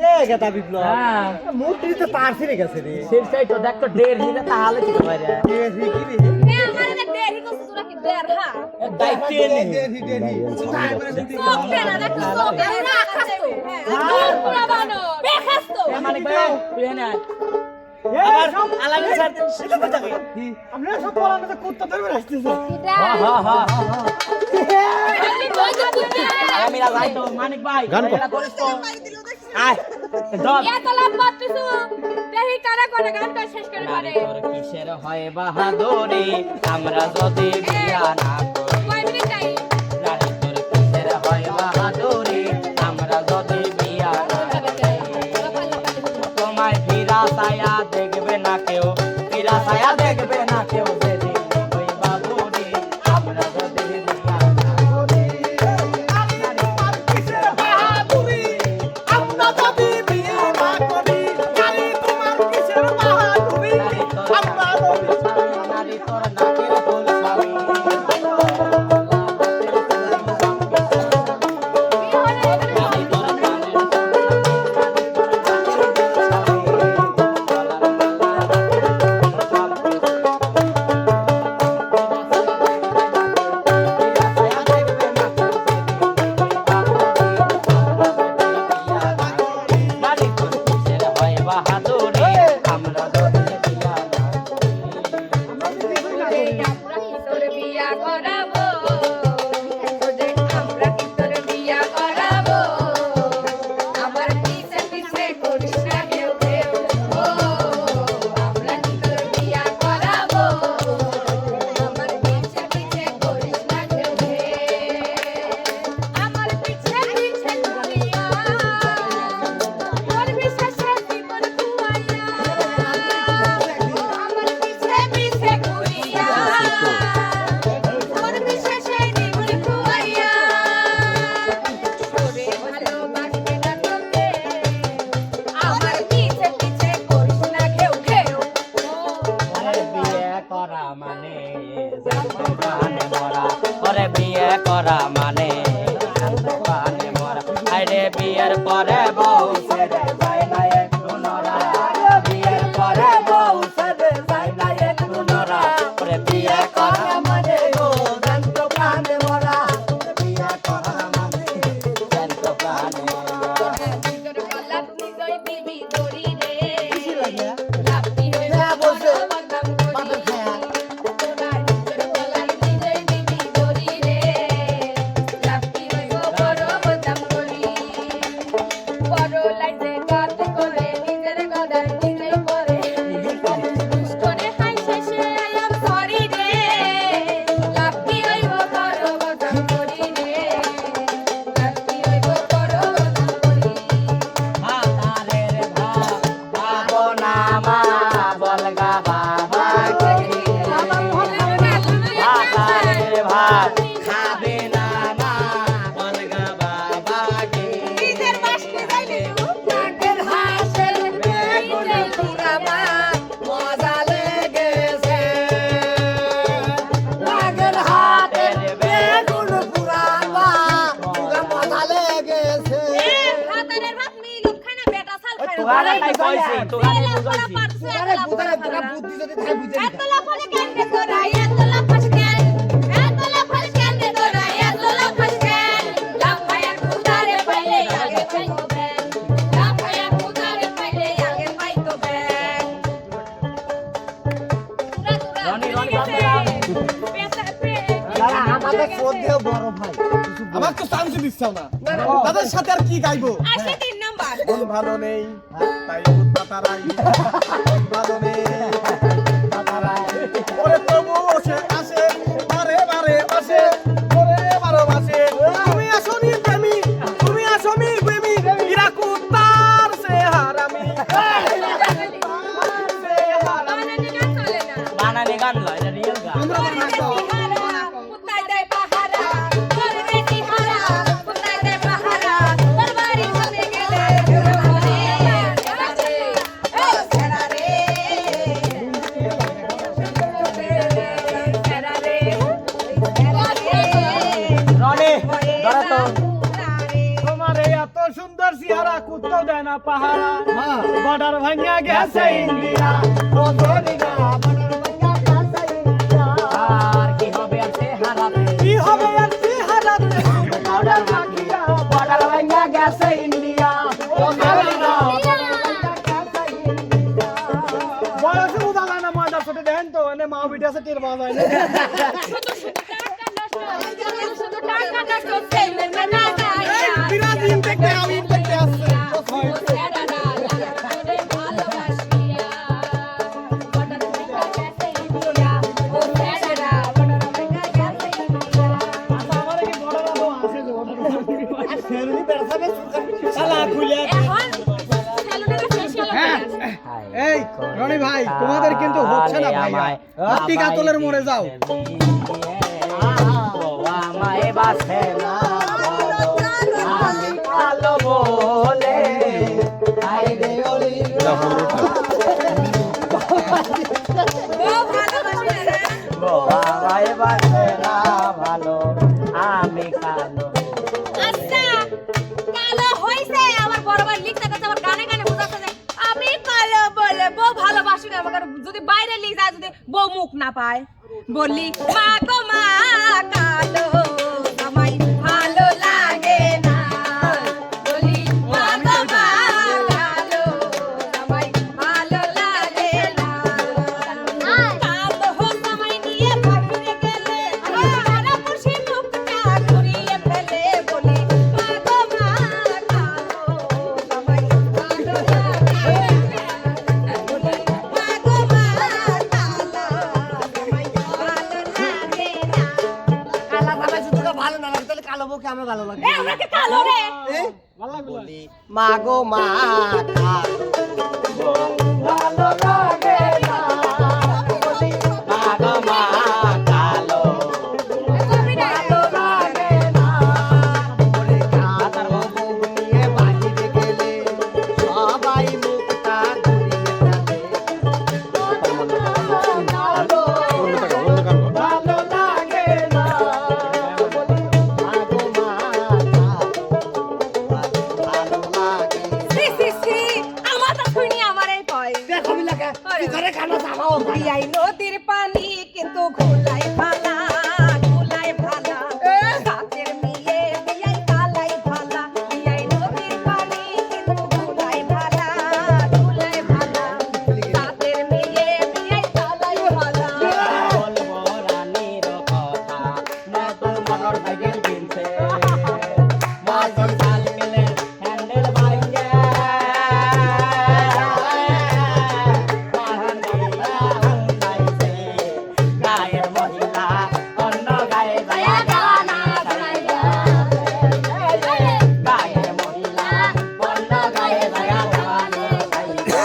এ গেতা বিপ্লব মুটি তো পারছি রে গেছে রে সেই সাইড তো দেখ তো ঢের হিরে তাহলে কি করে এ হি কি রে এ আমারে দেখ দেরি করছিস তোরা কি দের হা দায়িত্বে নেই দেহি সোপে না দেখ সোপে না খাস তো হ্যাঁ পুরা বানো দেখাস তো মানে তুই না আবার আলাদা স্যার সেটা কথা কি আপনারা সব বলার মধ্যে কুত্তা ধরে আসতেছে এটা হ্যাঁ আমি কই দিতে আমি যাই তো মানিক ভাই এটা করিস তো আয় দব এত লাভ পাচ্ছিস দেহি কারা করে গানটা শেষ করে পারে তোর কিসের হয় বাহাদুরি আমরা যদি বিয়া না করি কয় মিনিট চাই নারী তোর কিসের হয় বাহাদুরি আমরা যদি বিয়া না তোমায় ফিরা ছায়া দেখবে না কেউ ফিরা ছায়া দেখবে না কেউ যেদিন ওই বাবুরি আমরা যদি বিয়া না করি নারী তোর কিসের বাহাদুরি আমরা যদি বিয়া না করি নারী তোমার কিসের বাহাদুরি আমরা যদি নারী তোর নাকের ফুল স্বামী বিয়ের পরে বউ ছেড়ে যায় না একটু নরা বিয়ের পরে বউ ছেড়ে যায় না একটু নরা ওরে বিয়ে করা মানে গো জান্ত প্রাণে মরা বিয়ে করা মানে জান্ত প্রাণে মরা আমার তো চান্স দিচ্ছাও না তাদের সাথে আর কি গাইবো আসে 3 নাম্বার মন ভালো নেই তাই তাতারাই ভালো নেই তাতারাই ওরে তবু আসে আসে বারে বারে আসে ওরে বারো মাসে তুমি আসনি প্রেমী তুমি আসনি প্রেমী ইরা কুত্তার সে হারামি বানানে গান লয় এটা রিয়েল গান দেয় না পাহারা বর্ডার ভাঙা গেছে ইন্ডিয়া আর কি হবে আর চেহারাতে কি হবে আর চেহারাতে বর্ডার ভাঙিয়া বর্ডার ভাঙা গেছে ইন্ডিয়া বয়সে উদা গানা মজা ছোট দেন তো এনে মা বিটা সে তীর বাজায় না শুধু টাকা নষ্ট ছেলে মেলা যায় বিরাট ইনটেক্টে আমি ইনটেক্টে আছে আমারে কি বড় রাবো আছে যে আর সেরুনি বেরসাবে শালা খুলে এই রনি ভাই তোমাদের কিন্তু হচ্ছে না ভাইয়া হাতি কাতলের মরে যাও আমায় বাসে না আমি কালো বলে আই রে ওলি আমায় বাসে না ভালো আমি কালো আচ্ছা কালো হইছে আমার বড় ভাই লিখতে গেছে আমার গানে গানে বুঝাতে যায় আমি কালো বলে বউ ভালোবাসি না আমাকে যদি বাইরে লিখ যায় যদি বউ মুখ না পায় বললি মা গো মা কালো আমায় ভালো লাগে না বলি মা গো মা কালো আমায় ভালো লাগে না কালো হোক আমায় নিয়ে বাহিরে গেলে সারা খুশি মুখটা ঘুরিয়ে ফেলে বলি মা গো মা কালো আমায় ভালো লাগে না বলি মা গো মা কালো আমায় ভালো লাগে না কালা বাবা যদি ভালো না লাগে তাহলে কালো বউকে আমার ভালো লাগে এ আমরা কি কালো রে বলি মা গো মা ভালো লাগে না বলি মাগো মা কালো ভালো লাগে না বলে কালো বউ নিয়ে বাহিরে গেলে সবাই মুখটা ঘুরিয়ে ভালো লাগে না বলি মা গো মা ভালো লাগে সি সি সি আমার তো শুনি আমারই কয় দেখো বিলাকে কি করে খানা চাবাও দিয়াই নদীর পানি কিন্তু ঘুলাই ভালা ঘুলাই ভালা গাছের মেয়ে দিয়াই কালাই ভালা দিয়াই নদীর পানি কিন্তু ঘুলাই ভালা ঘুলাই ভালা গাছের মেয়ে দিয়াই কালাই ভালা বলবো রানীর কথা নতুন মোটর সাইকেল কিনছে মোটর সাইকেলের হ্যান্ডেল ভাঙে গায়ের মহিলা অন্য গায়ে যায় গানা গাইয়া গায়ের মহিলা অন্য গায়ে যায় গানা গাইয়া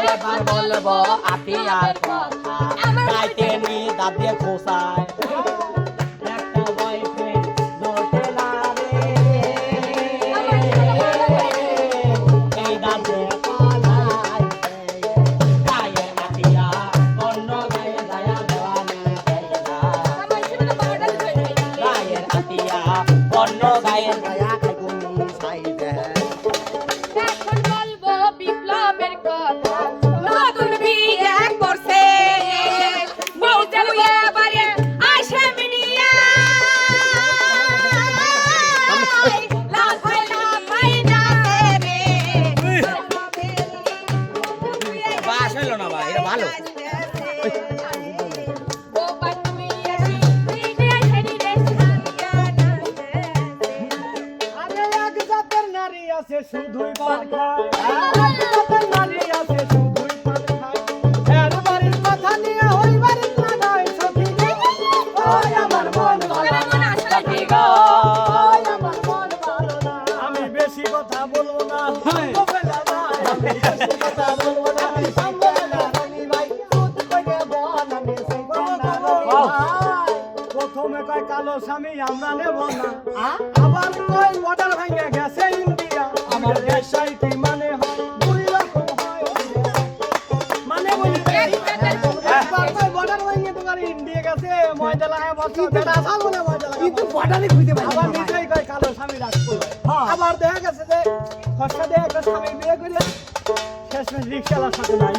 এবার বলবো আতিয়ার কথা গাইতে নি দাঁতে খোসায় একটা বয়ফ্রেন্ড জোটে না রে এই দাঁতে পালাইছে গায়ের আতিয়া অন্য গায়ে যায় দেওয়ানা গায়ের আতিয়া অন্য গায়ে যায় কোন সাইডে এখন বলবো বিপ্লবের কথা নতুন বিয়ে করছে বউ তুই এবারে আসে মিনিয়া লাফাই লাফাই যাবে রে বাস হইলো না ভাই এটা ভালো আরে এক জাতের নারী আছে শুধুই পান খায় এক জাতের নারী আছে শুধুই পান খায় এর বাড়ির কথা নিয়ে ওই বাড়ির লাগাই সখী ওই আমার মন ভালো না সখী গো ওই আমার মন ভালো না আমি বেশি কথা বলবো না ও বেলা ভাই আমি বেশি কথা বলবো না সামনে রানী ভাই তুই কইবে বল আমি সেই কথা ভাই প্রথমে কয় কালো স্বামী আমরা নেব না আবার কয় বর্ডার ভাঙে গেছে ইন্ডিয়া আমার দেশাই কি মানে হয় 2 রকম হয় মানে বলি একবার কয় বর্ডার ভাঙে তোমার ইন্ডিয়া গেছে ময়দালা হ্যাঁ বছর বেটা সাল বলে ময়দালা কিন্তু বর্ডারে খুঁজে পাই আবার নিজেই কয় কালো স্বামী রাখবো আবার দেখা গেছে যে ফসকা দিয়ে একটা স্বামী বিয়ে করলাম শেষমেশ রিক্সাওয়ালার সাথে নাই